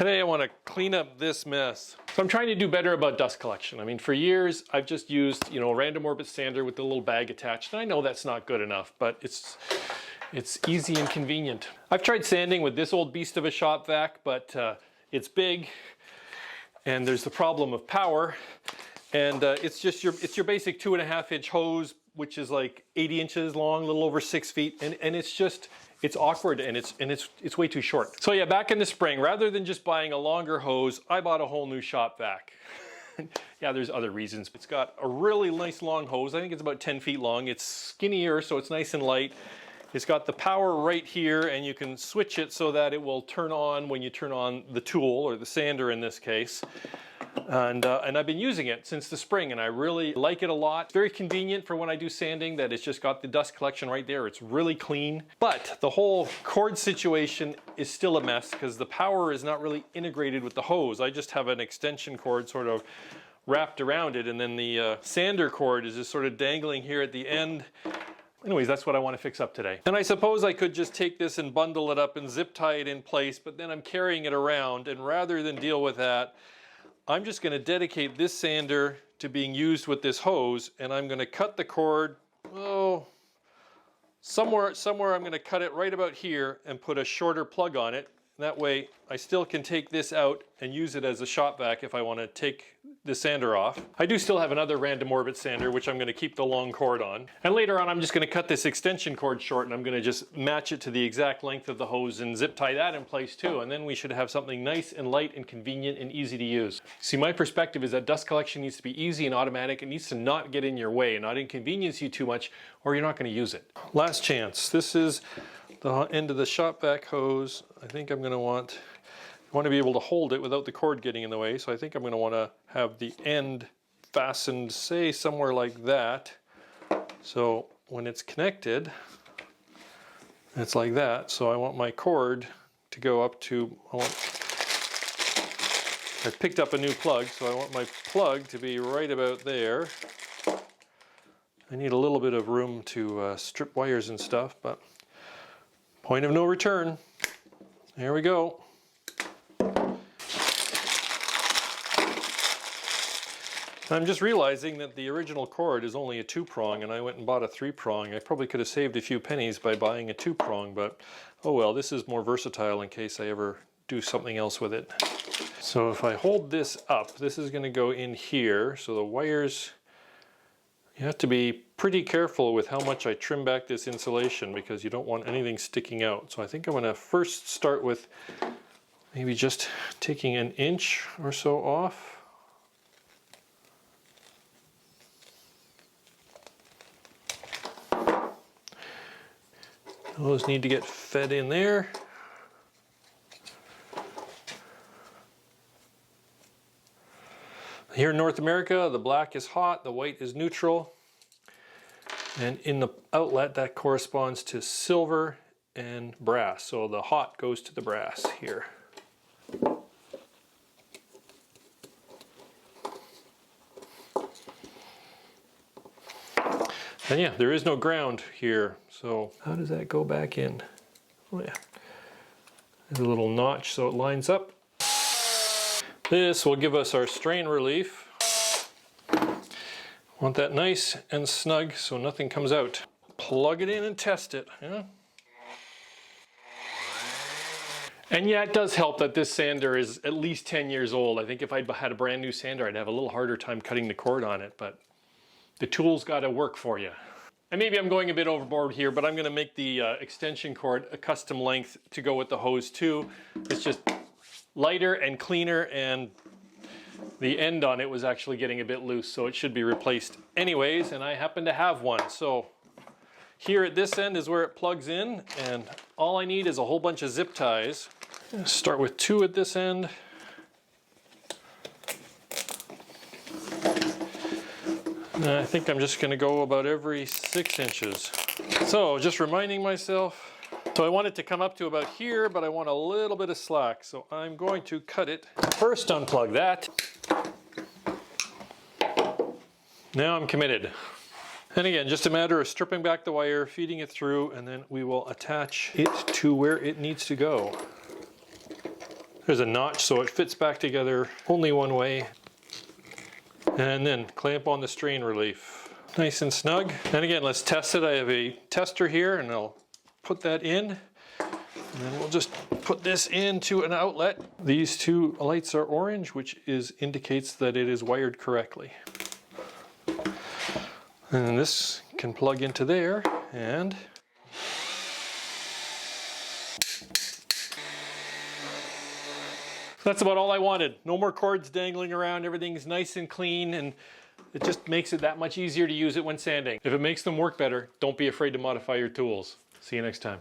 Today I want to clean up this mess. So I'm trying to do better about dust collection. I mean, for years I've just used, a random orbit sander with the little bag attached. And I know that's not good enough, but it's easy and convenient. I've tried sanding with this old beast of a shop vac, but it's big and there's the problem of power. And it's your basic 2.5-inch hose, which is like 80 inches long, a little over 6 feet, and it's awkward and it's way too short. So yeah, back in the spring, rather than just buying a longer hose, I bought a whole new shop vac. Yeah, there's other reasons. It's got a really nice long hose. I think it's about 10 feet long. It's skinnier, so it's nice and light. It's got the power right here, and you can switch it so that it will turn on when you turn on the tool, or the sander in this case. And I've been using it since the spring, and I really like it a lot. It's very convenient for when I do sanding, that it's just got the dust collection right there. It's really clean. But the whole cord situation is still a mess because the power is not really integrated with the hose. I just have an extension cord sort of wrapped around it, and then the sander cord is just sort of dangling here at the end. Anyways, that's what I want to fix up today. And I suppose I could just take this and bundle it up and zip tie it in place, but then I'm carrying it around, and rather than deal with that, I'm just going to dedicate this sander to being used with this hose, and I'm going to cut the cord, somewhere I'm going to cut it right about here and put a shorter plug on it. That way I still can take this out and use it as a shop vac if I want to take the sander off. I do still have another random orbit sander, which I'm going to keep the long cord on. And later on I'm just going to cut this extension cord short, and I'm going to just match it to the exact length of the hose and zip tie that in place too. And then we should have something nice and light and convenient and easy to use. See, my perspective is that dust collection needs to be easy and automatic. It needs to not get in your way and not inconvenience you too much, or you're not going to use it. Last chance. This is the end of the shop vac hose. I think I'm going to want to be able to hold it without the cord getting in the way, so I think I'm going to want to have the end fastened, say, somewhere like that. So when it's connected, it's like that. So I want my cord to go up to, I picked up a new plug, so I want my plug to be right about there. I need a little bit of room to strip wires and stuff, but point of no return. There we go. I'm just realizing that the original cord is only a 2-prong, and I went and bought a 3-prong. I probably could have saved a few pennies by buying a 2-prong, but oh well, this is more versatile in case I ever do something else with it. So if I hold this up, this is going to go in here, so the wires, you have to be pretty careful with how much I trim back this insulation because you don't want anything sticking out. So I think I'm going to first start with maybe just taking 1 inch or so off. Those need to get fed in there. Here in North America, the black is hot, the white is neutral. And in the outlet, that corresponds to silver and brass. So the hot goes to the brass here. And yeah, there is no ground here. So how does that go back in? Oh yeah, there's a little notch so it lines up. This will give us our strain relief. Want that nice and snug so nothing comes out. Plug it in and test it. Yeah. And yeah, it does help that this sander is at least 10 years old. I think if I'd had a brand new sander, I'd have a little harder time cutting the cord on it, but the tool's got to work for you. And maybe I'm going a bit overboard here, but I'm going to make the extension cord a custom length to go with the hose too. It's just lighter and cleaner, and the end on it was actually getting a bit loose, so it should be replaced anyways, and I happen to have one. So here at this end is where it plugs in, and all I need is a whole bunch of zip ties. Start with 2 at this end. And I think I'm just going to go about every 6 inches. So just reminding myself, so I want it to come up to about here, but I want a little bit of slack, so I'm going to cut it. First unplug that. Now I'm committed. And again, just a matter of stripping back the wire, feeding it through, and then we will attach it to where it needs to go. There's a notch so it fits back together only one way. And then clamp on the strain relief. Nice and snug. And again, let's test it. I have a tester here and I'll put that in. And then we'll just put this into an outlet. These two lights are orange, which indicates that it is wired correctly. And this can plug into there, and that's about all I wanted. No more cords dangling around, everything's nice and clean, and it just makes it that much easier to use it when sanding. If it makes them work better, don't be afraid to modify your tools. See you next time.